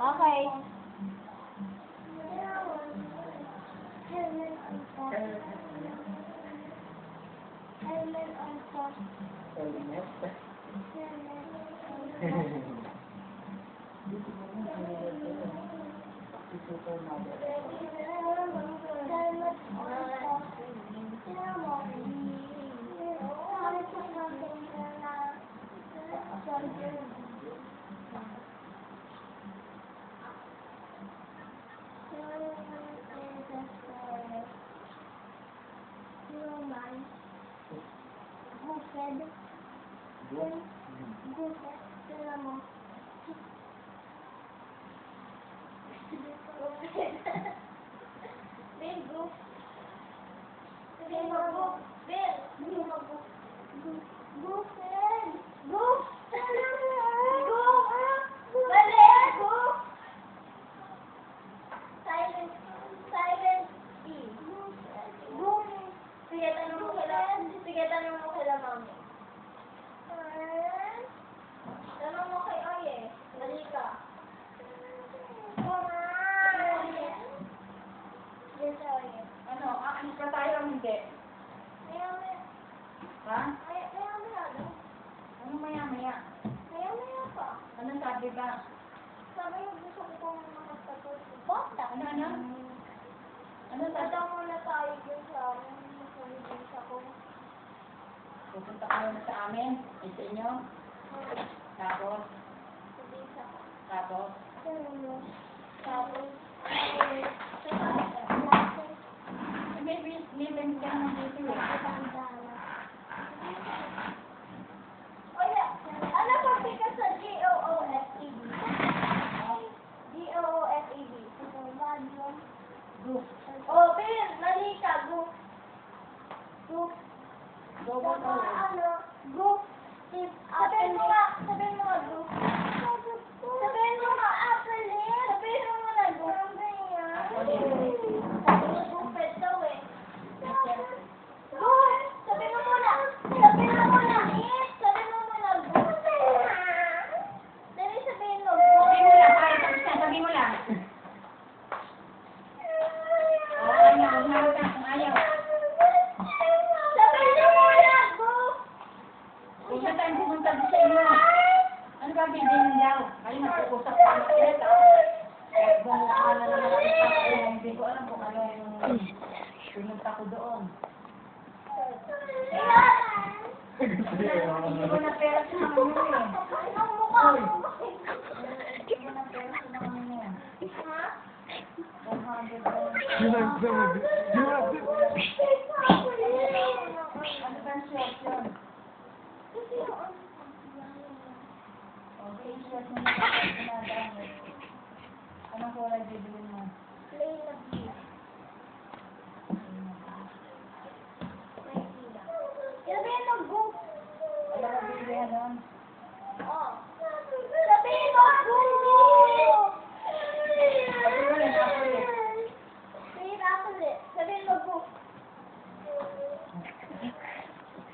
Okay. Sige, tanong mo kay mami. Tanong mo kay Oye. Dali ka. Yes, Oye. Ano? Aalis pa tayo o hindi? Maya-maya. Ha? Maya-maya daw. Ano maya-maya? Maya-maya pa. Anong sabi ba? Sabi mo, gusto ko kong makapagod. Bata. Ano? Ano sabi? Tata muna tayo dun sa amin. Masalibis ako. Pupunta ka muna sa amin. Sa inyo. Tapos? Masalibis ako. Tapos? Tapos, Maybe, lilim ka naman dito eh. oh yeah, ano sabi ka sa G-O-O-F-E-D? G-O-O-F-E-D. Goof. Oh, Ben, mali ka, goof. Goof. Goof. Goof. Sabihin mo nga, goof. Sabihin mo nga, apple eh. Sabihin mo nga, goof. Sabi mo, goofet daw eh. Goof. Sabihin mo muna. Sabihin mo muna. Sabihin mo muna, goof. Dali sabihin mo, goof. Sabi mo lang, kahit tapos ka, sabi mo lang. Ayaw, huwag ka kung ayaw. Sabihin mo muna, goof. Kung na tayo pumunta doon sa inyo. Ano ba bilhin daw? Ayun, nag-uusap pa na sila ka. Kung ano na naman hindi ko alam kung ano yung pinunta ko doon. Hindi ko na pera sa mga nyo eh. Anong mukha mo? Hindi ko na pera sa mga nyo. Ha? 400 doon. Ano ba ang short yun? Okay, short mo na pinagamit. Anong kulay bibilin mo? Plain na blue. Sabihin mo, goof. Wala ka bibilihan nun? Oh. Sabihin mo, goof. Sabi mo lang ako eh. Sabihin ako ulit. Sabihin mo, goof.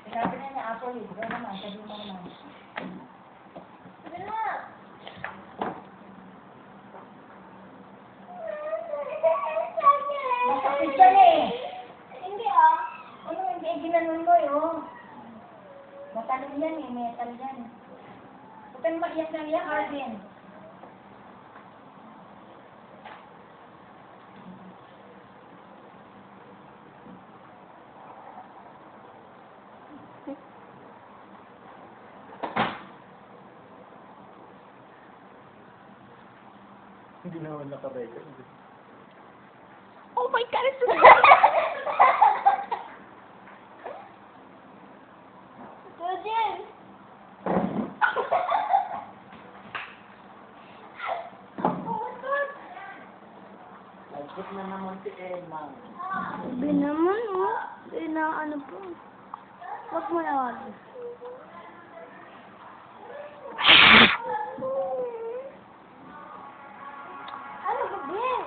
Sabi na niya ako eh. Ikaw naman, sabi mo naman. Sabihin mo. Masakit yan eh. Hindi ah. Ano hindi ginanon mo eh oh. Matalong yan eh, metal yan. Huwag kang maiyak na iyak, Arvin. Hindi naman nakabay ka. Oh my God, it's so Eugene! Nagput na naman si Emma. Sabi naman, oh. Ano po. Wag mo na wag. Ano ba, Ben?